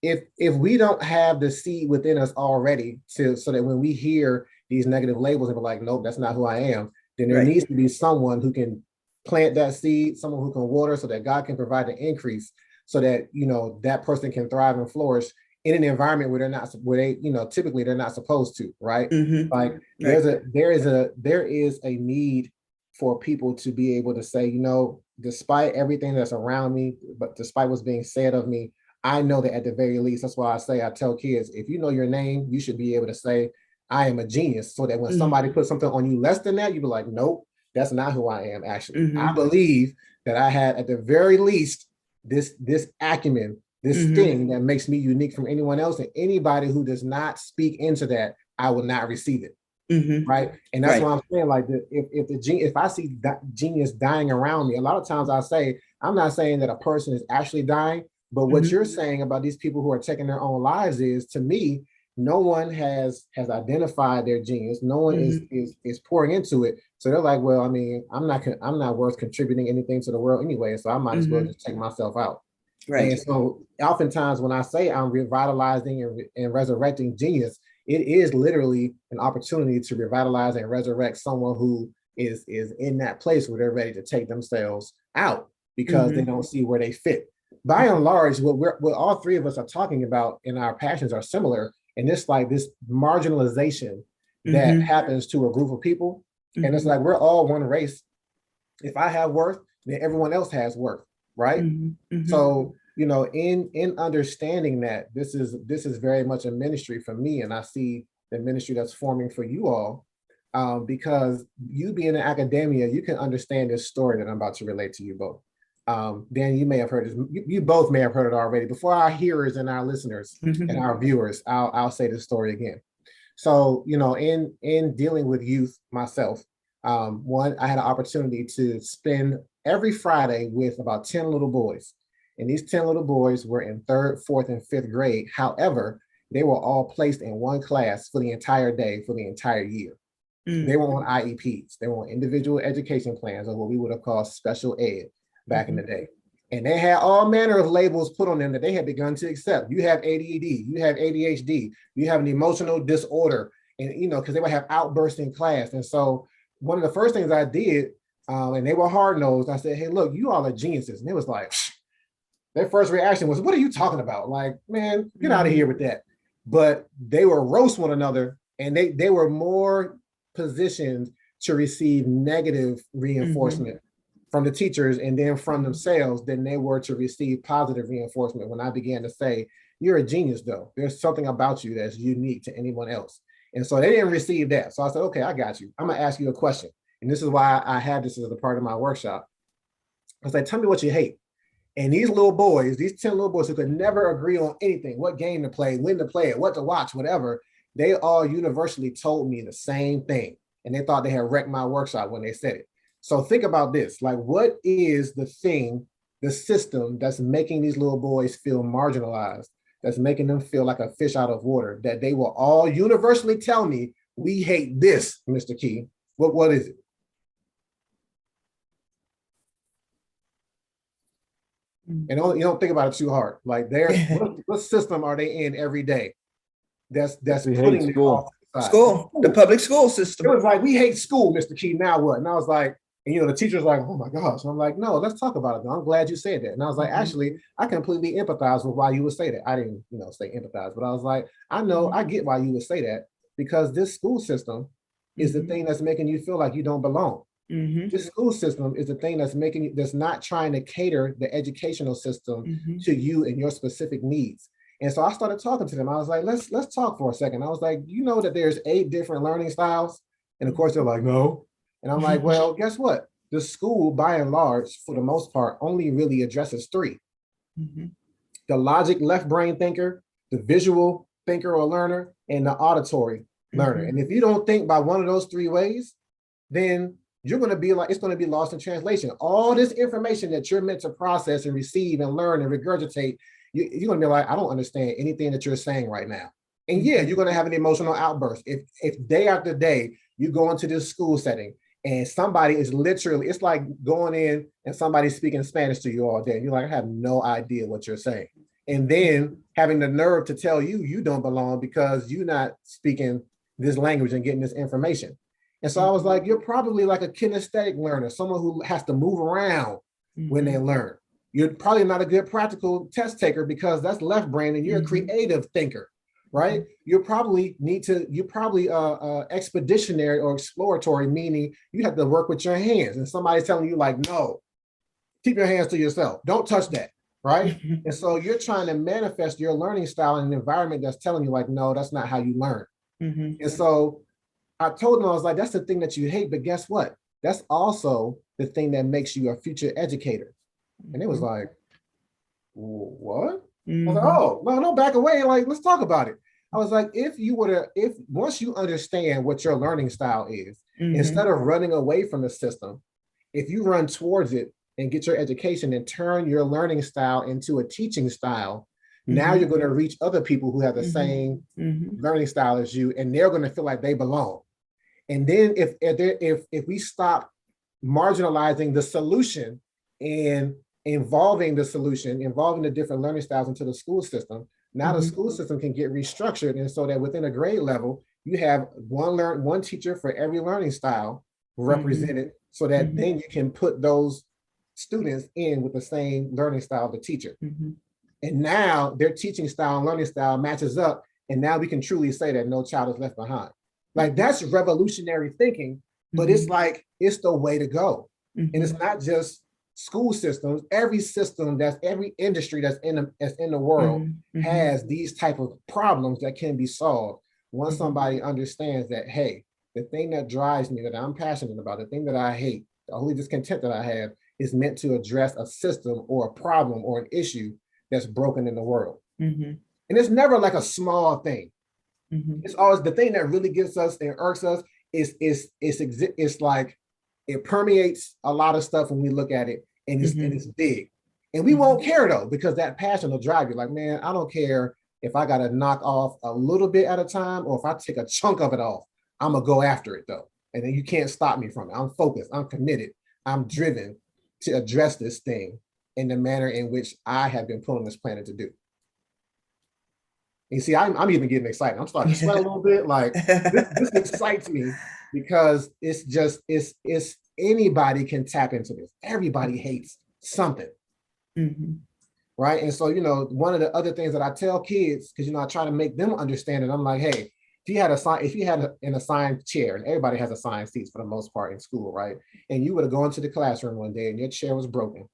if we don't have the seed within us already, so that when we hear these negative labels and we're like, nope, that's not who I am, then there needs to be someone who can plant that seed, someone who can water, so that God can provide the increase, so that that person can thrive and flourish in an environment where they typically they're not supposed to, right? Like there is a need for people to be able to say, despite everything that's around me, but despite what's being said of me, I know that at the very least, that's why I tell kids, if you know your name, you should be able to say, I am a genius, so that when somebody puts something on you less than that, you be like, nope, that's not who I am. Actually, I believe that I had at the very least this acumen, this thing that makes me unique from anyone else, and anybody who does not speak into that, I will not receive it. Right. And that's why I'm saying, like, if I see that genius dying around me, a lot of times I say, I'm not saying that a person is actually dying, but what you're saying about these people who are taking their own lives is, to me, no one has identified their genius. No one is pouring into it. So they're like, well, I mean, I'm not worth contributing anything to the world anyway, so I might as well just take myself out. Right. And so oftentimes when I say I'm revitalizing and resurrecting genius, it is literally an opportunity to revitalize and resurrect someone who is in that place where they're ready to take themselves out because they don't see where they fit. By and large, what all three of us are talking about in our passions are similar, and it's like this marginalization that happens to a group of people. And it's like, we're all one race. If I have worth, then everyone else has worth, right? So, in understanding that this is very much a ministry for me, and I see the ministry that's forming for you all, because you being in academia, you can understand this story that I'm about to relate to you both. Dan, you may have heard this. You both may have heard it already. Before our hearers and our listeners and our viewers, I'll say this story again. So, in dealing with youth myself, one, I had an opportunity to spend every Friday with about 10 little boys. And these 10 little boys were in third, fourth, and fifth grade. However, they were all placed in one class for the entire day, for the entire year. They were on IEPs. They were on individual education plans, or what we would have called special ed back in the day. And they had all manner of labels put on them that they had begun to accept. You have ADD, you have ADHD, you have an emotional disorder, and because they would have outbursts in class. And so one of the first things I did, and they were hard-nosed, I said, hey, look, you all are geniuses. And it was like, their first reaction was, what are you talking about? Like, man, get out of here with that. But they were roast one another, and they were more positioned to receive negative reinforcement from the teachers and then from themselves than they were to receive positive reinforcement when I began to say, you're a genius though. There's something about you that's unique to anyone else. And so they didn't receive that. So I said, okay, I got you. I'm gonna ask you a question. And this is why I have this as a part of my workshop. I was like, tell me what you hate. And these little boys, these 10 little boys who could never agree on anything, what game to play, when to play it, what to watch, whatever, they all universally told me the same thing. And they thought they had wrecked my workshop when they said it. So think about this, like what is the thing, the system that's making these little boys feel marginalized, that's making them feel like a fish out of water, that they will all universally tell me, we hate this, Mr. Key. What is it? And you don't think about it too hard. Like what system are they in every day that's putting them off the side? School, the public school system. It was like, we hate school, Mr. Key, now what? And I was like, and the teacher's like, oh my gosh. And I'm like, no, let's talk about it. I'm glad you said that. And I was like, actually, I completely empathize with why you would say that. I didn't, say empathize, but I was like, I know, I get why you would say that, because this school system is the thing that's making you feel like you don't belong. This school system is the thing that's that's not trying to cater the educational system to you and your specific needs. And so I started talking to them. I was like, let's talk for a second. I was like, that there's 8 different learning styles? And of course they're like, no. And I'm like, well, guess what? The school, by and large, for the most part, only really addresses 3. The logic left brain thinker, the visual thinker or learner, and the auditory learner. And if you don't think by one of those 3 ways, then you're going to be like, it's going to be lost in translation. All this information that you're meant to process and receive and learn and regurgitate, you're going to be like, I don't understand anything that you're saying right now. And yeah, you're going to have an emotional outburst. If day after day, you go into this school setting and somebody is literally, it's like going in and somebody's speaking Spanish to you all day. And you're like, I have no idea what you're saying. And then having the nerve to tell you don't belong because you're not speaking this language and getting this information. And so I was like, you're probably like a kinesthetic learner, someone who has to move around when they learn. You're probably not a good practical test taker because that's left brain and you're a creative thinker, right? You're probably expeditionary or exploratory, meaning you have to work with your hands and somebody's telling you like, no, keep your hands to yourself. Don't touch that, right? And so you're trying to manifest your learning style in an environment that's telling you like, no, that's not how you learn. And so I told them, I was like, that's the thing that you hate, but guess what? That's also the thing that makes you a future educator. And it was like, what? I was like, oh, no, back away. Like, let's talk about it. I was like, if once you understand what your learning style is, instead of running away from the system, if you run towards it and get your education and turn your learning style into a teaching style, now you're going to reach other people who have the same learning style as you, and they're going to feel like they belong. And then if we stop marginalizing the solution and involving the different learning styles into the school system, now the school system can get restructured, and so that within a grade level, you have one teacher for every learning style represented, so that then you can put those students in with the same learning style of the teacher. And now their teaching style and learning style matches up, and now we can truly say that no child is left behind. Like, that's revolutionary thinking, but it's like, it's the way to go. And it's not just school systems. Every industry that's in the world has these type of problems that can be solved once somebody understands that, hey, the thing that drives me, that I'm passionate about, the thing that I hate, the only discontent that I have is meant to address a system or a problem or an issue that's broken in the world. And it's never like a small thing. It's always the thing that really gets us and irks us it's like it permeates a lot of stuff when we look at it, and it's big. And we won't care though, because that passion will drive you like, man, I don't care if I got to knock off a little bit at a time or if I take a chunk of it off, I'm going to go after it though. And then you can't stop me from it. I'm focused, I'm committed, I'm driven to address this thing in the manner in which I have been put on this planet to do. And you see, I'm even getting excited. I'm starting to sweat a little bit. Like this excites me because it's anybody can tap into this. Everybody hates something. Right. And so, one of the other things that I tell kids, because, I try to make them understand it. I'm like, hey, if you had an assigned chair, and everybody has assigned seats for the most part in school, right? And you would have gone to the classroom one day and your chair was broken.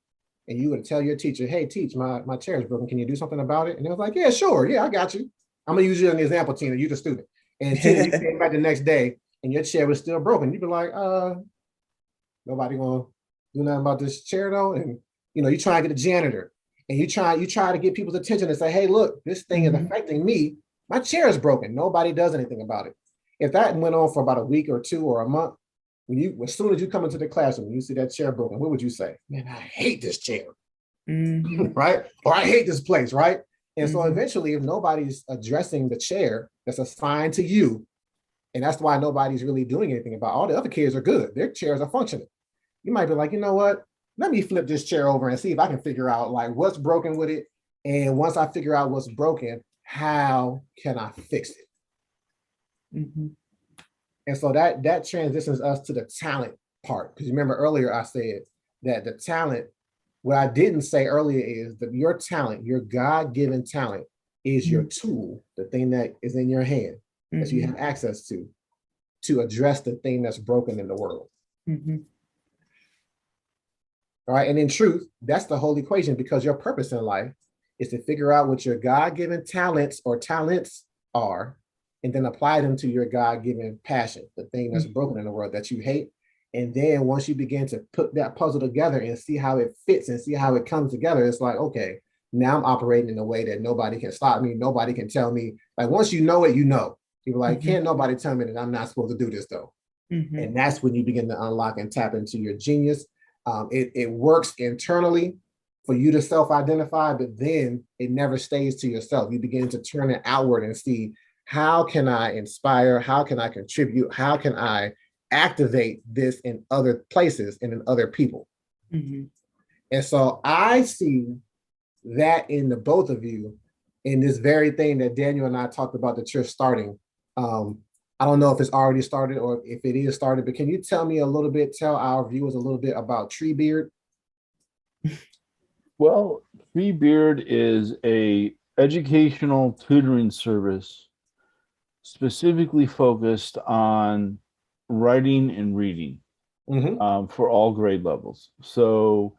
And you would tell your teacher, hey, teach, my chair is broken. Can you do something about it? And they was like, yeah, sure. Yeah, I got you. I'm going to use you as an example, Tina. You're the student. And Tina, you came back the next day and your chair was still broken. You'd be like, nobody going to do nothing about this chair though. And, you try to get a janitor and you try to get people's attention and say, hey, look, this thing is affecting me. My chair is broken. Nobody does anything about it. If that went on for about a week or two or a month, as soon as you come into the classroom, you see that chair broken, what would you say? Man, I hate this chair, right? Or I hate this place, right? And so eventually, if nobody's addressing the chair that's assigned to you, and that's why nobody's really doing anything about it, all the other kids are good. Their chairs are functioning. You might be like, you know what? Let me flip this chair over and see if I can figure out like what's broken with it. And once I figure out what's broken, how can I fix it? And so that transitions us to the talent part. Because remember earlier I said that the talent, what I didn't say earlier is that your talent, your God-given talent is your tool, the thing that is in your hand that you have access to address the thing that's broken in the world. All right. And in truth, that's the whole equation, because your purpose in life is to figure out what your God-given talents or talents are, and then apply them to your God-given passion, the thing that's broken in the world that you hate. And then once you begin to put that puzzle together and see how it fits and see how it comes together, it's like, okay, now I'm operating in a way that nobody can stop me. Nobody can tell me. Like once you know it, you know. You're like, can't nobody tell me that I'm not supposed to do this though. And that's when you begin to unlock and tap into your genius. It works internally for you to self-identify, but then it never stays to yourself. You begin to turn it outward and see, how can I inspire? How can I contribute? How can I activate this in other places and in other people? And so I see that in the both of you, in this very thing that Daniel and I talked about that you're starting. I don't know if it's already started or if it is started, but can you tell our viewers a little bit about Treebeard? Well, Treebeard is a educational tutoring service specifically focused on writing and reading for all grade levels. So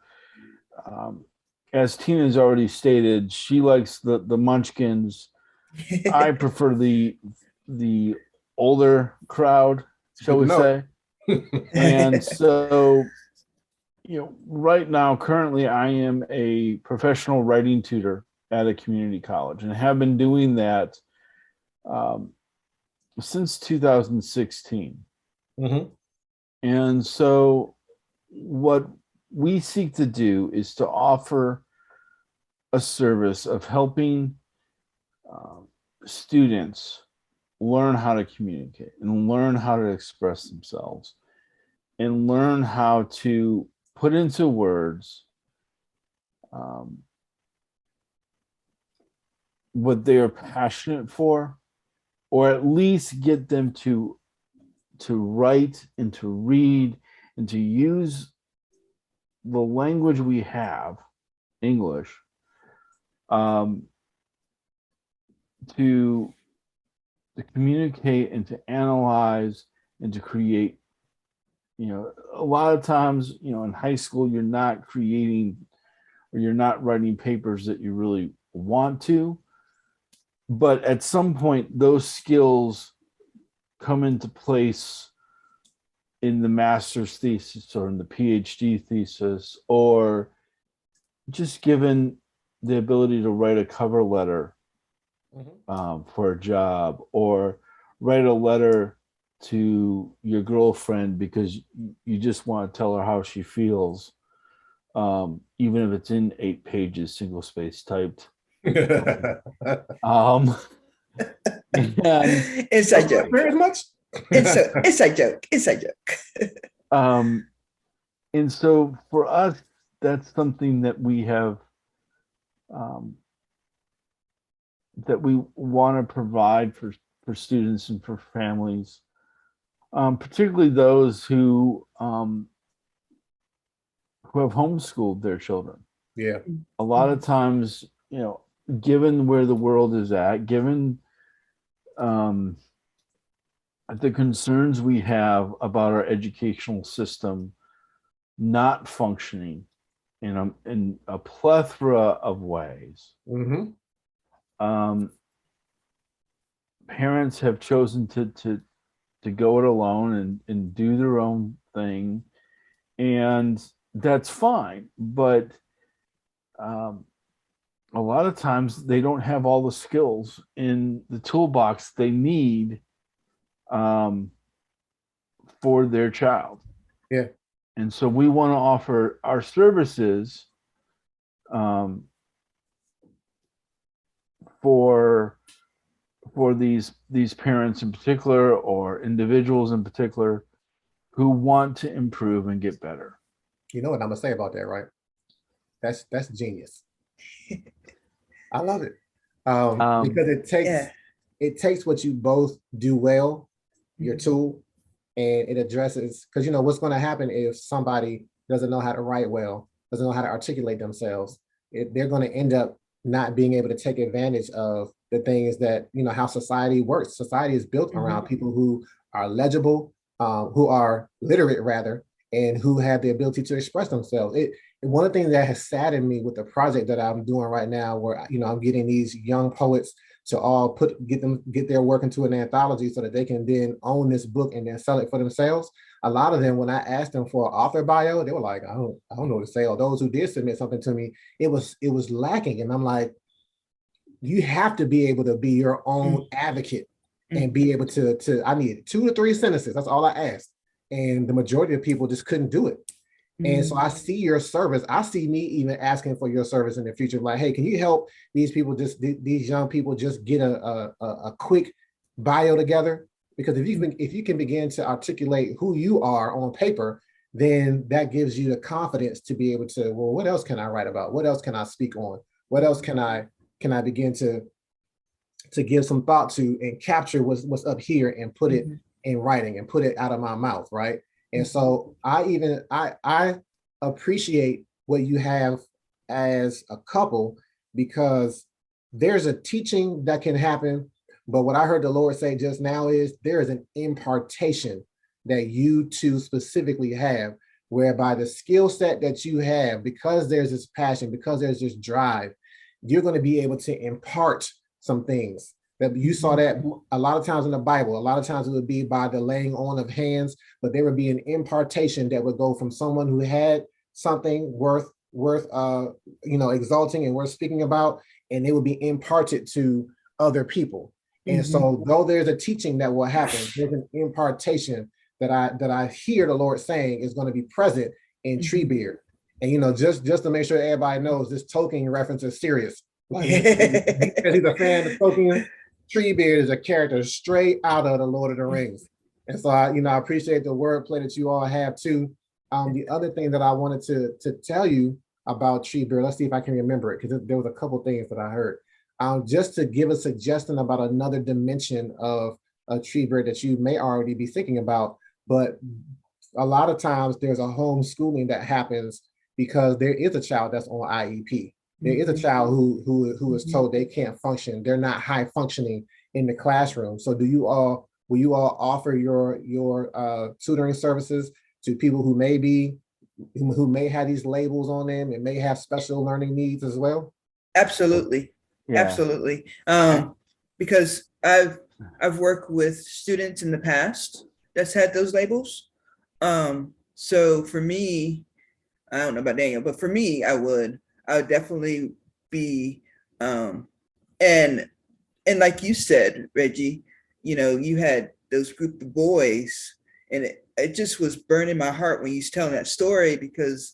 as Tina's already stated, she likes the Munchkins. I prefer the older crowd, shall we say. And so, right now, currently, I am a professional writing tutor at a community college and have been doing that since 2016. And so what we seek to do is to offer a service of helping students learn how to communicate and learn how to express themselves and learn how to put into words what they are passionate for, or at least get them to write and to read and to use the language we have, English, to communicate and to analyze and to create. A lot of times, in high school, you're not creating or you're not writing papers that you really want to. But at some point, those skills come into place in the master's thesis or in the PhD thesis, or just given the ability to write a cover letter for a job, or write a letter to your girlfriend because you just want to tell her how she feels, even if it's in 8 pages, single space typed. Um, and Inside joke. Very much. Inside joke. Inside joke. and so for us, that's something that we have, that we want to provide for students and for families, particularly those who have homeschooled their children. Yeah. A lot of times, given where the world is at, given the concerns we have about our educational system not functioning in a plethora of ways, parents have chosen to go it alone and do their own thing, and that's fine. But a lot of times they don't have all the skills in the toolbox they need for their child. Yeah. And so we want to offer our services for these parents in particular, or individuals in particular, who want to improve and get better. You know what I'm gonna say about that, right? That's genius. I love it. Because it takes what you both do well, your tool, and it addresses, because what's going to happen if somebody doesn't know how to write well, doesn't know how to articulate themselves, they're going to end up not being able to take advantage of the things that, how society works. Society is built around people who are legible, who are literate rather, and who have the ability to express themselves. One of the things that has saddened me with the project that I'm doing right now, where I'm getting these young poets to all get their work into an anthology so that they can then own this book and then sell it for themselves. A lot of them, when I asked them for an author bio, they were like, I don't know what to say. Or those who did submit something to me, it was lacking. And I'm like, you have to be able to be your own advocate and be able to I needed 2 to 3 sentences. That's all I asked. And the majority of people just couldn't do it. And so I see your service. I see me even asking for your service in the future. Like, hey, can you help these people, these young people, just get a quick bio together? Because if you can begin to articulate who you are on paper, then that gives you the confidence to be able to, well, what else can I write about? What else can I speak on? What else can I begin to give some thought to and capture what's up here and put it in writing and put it out of my mouth, right? And so I appreciate what you have as a couple, because there's a teaching that can happen. But what I heard the Lord say just now is there is an impartation that you two specifically have, whereby the skill set that you have, because there's this passion, because there's this drive, you're going to be able to impart some things. That you saw that a lot of times in the Bible. A lot of times it would be by the laying on of hands, but there would be an impartation that would go from someone who had something worth exalting and worth speaking about, and it would be imparted to other people. And so, though there's a teaching that will happen, there's an impartation that I hear the Lord saying is going to be present in Treebeard. And just to make sure everybody knows, this Tolkien reference is serious. Like, because he's a fan of Tolkien. Treebeard is a character straight out of the Lord of the Rings. And so I appreciate the wordplay that you all have too. The other thing that I wanted to tell you about Treebeard, let's see if I can remember it, because there was a couple things that I heard. Just to give a suggestion about another dimension of a Treebeard that you may already be thinking about, but a lot of times there's a homeschooling that happens because there is a child that's on IEP. There is a child who is told they can't function. They're not high functioning in the classroom. So will you all offer your tutoring services to people who may have these labels on them and may have special learning needs as well? Absolutely. Yeah. Absolutely. Because I've worked with students in the past that's had those labels. So for me, I don't know about Daniel, but for me, I would definitely be and and like you said, Reggie, you had those group of boys, and it just was burning my heart when you was telling that story, because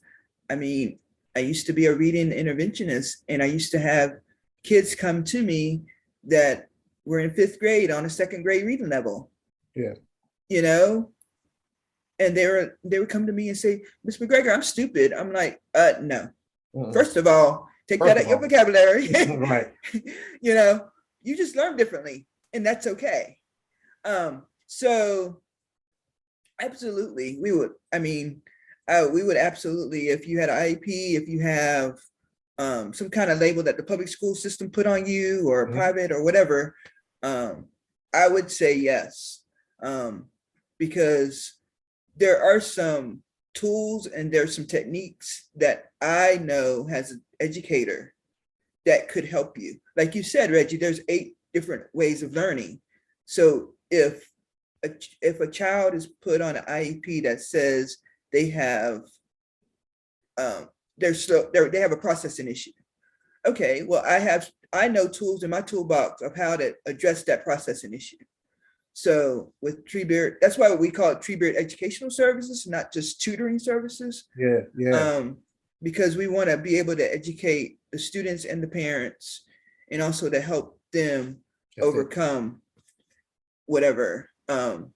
I mean, I used to be a reading interventionist, and I used to have kids come to me that were in 5th grade on a 2nd grade reading level. Yeah. And they would come to me and say, Miss McGregor, I'm stupid. I'm like, no. Mm-mm. First of all, take that out your vocabulary. Right. You just learn differently, and that's okay. So absolutely, we would absolutely, if you had an IEP, if you have some kind of label that the public school system put on you, or private or whatever, I would say yes, because there are some tools and there's some techniques that I know as an educator that could help you. Like you said, Reggie, there's 8 different ways of learning. So if a child is put on an IEP that says they have they have a processing issue. Okay, well, I know tools in my toolbox of how to address that processing issue. So with Treebeard, that's why we call it Treebeard Educational Services, not just tutoring services. Yeah. Because we want to be able to educate the students and the parents, and also to help them overcome whatever. And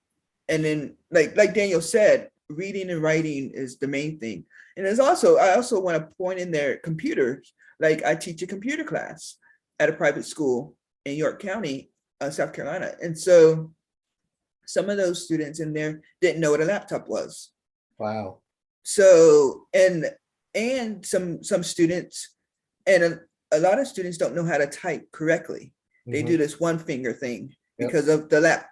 then, like Daniel said, reading and writing is the main thing. And I also want to point in there computers. Like, I teach a computer class at a private school in York County, South Carolina, and so some of those students in there didn't know what a laptop was. Wow. So, and some students, and a lot of students don't know how to type correctly. They do this one finger thing because of the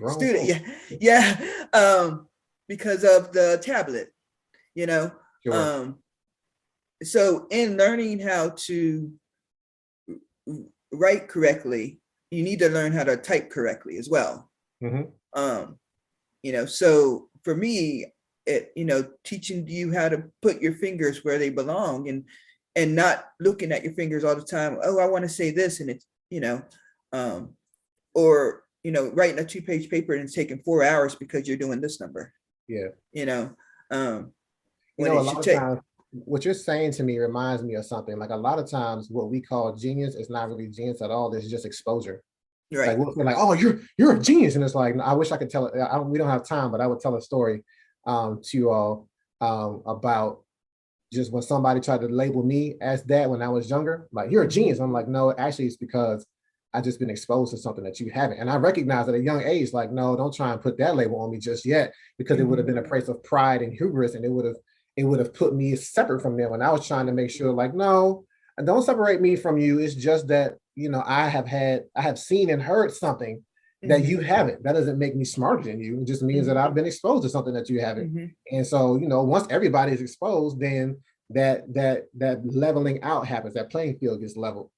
student. Yeah. Because of the tablet, Sure. So in learning how to write correctly, you need to learn how to type correctly as well. So for me, teaching you how to put your fingers where they belong, and not looking at your fingers all the time. Oh, I want to say this, and it's or writing a 2-page paper and it's taking 4 hours because you're doing this number. Yeah. A lot of times what you're saying to me reminds me of something. Like, a lot of times what we call genius is not really genius at all. It's just exposure. Right. Like, we'll feel like, oh, you're a genius. And it's like, I wish I could tell it. We don't have time, but I would tell a story to you all about just when somebody tried to label me as that when I was younger. Like, you're a genius. I'm like, no, actually it's because I just been exposed to something that you haven't. And I recognize at a young age, like, no, don't try and put that label on me just yet, because it would have been a place of pride and hubris, and it would have put me separate from them. And I was trying to make sure, like, no, don't separate me from you. It's just that, I have seen and heard something that you haven't. That doesn't make me smarter than you. It just means that I've been exposed to something that you haven't. And so, once everybody is exposed, then that leveling out happens. That playing field gets leveled.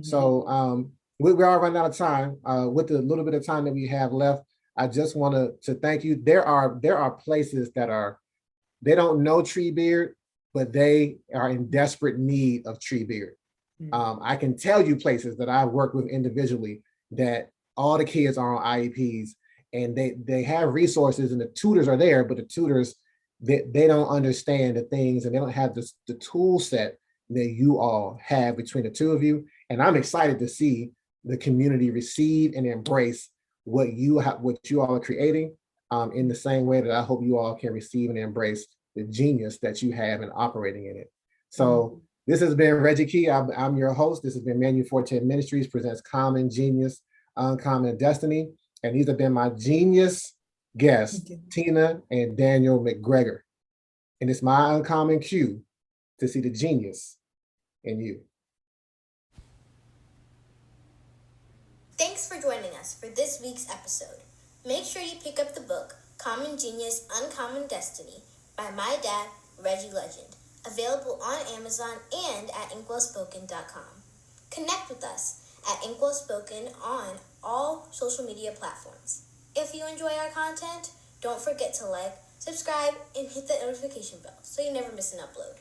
So we are running out of time. With the little bit of time that we have left, I just want to thank you. There are places that they don't know Treebeard, but they are in desperate need of Treebeard. I can tell you places that I've worked with individually that all the kids are on IEPs, and they have resources and the tutors are there, but the tutors, they don't understand the things, and they don't have the tool set that you all have between the two of you. And I'm excited to see the community receive and embrace what you all are creating, in the same way that I hope you all can receive and embrace the genius that you have in operating in it. So this has been Reggie Key. I'm your host. This has been Manu Forti Ministries presents Common Genius, Uncommon Destiny. And these have been my genius guests, Tina and Daniel McGregor. And it's my uncommon cue to see the genius in you. Thanks for joining us for this week's episode. Make sure you pick up the book, Common Genius, Uncommon Destiny, by my dad, Reggie Legend, available on Amazon and at inkwellspoken.com. Connect with us at Inkwellspoken on all social media platforms. If you enjoy our content, don't forget to like, subscribe, and hit the notification bell so you never miss an upload.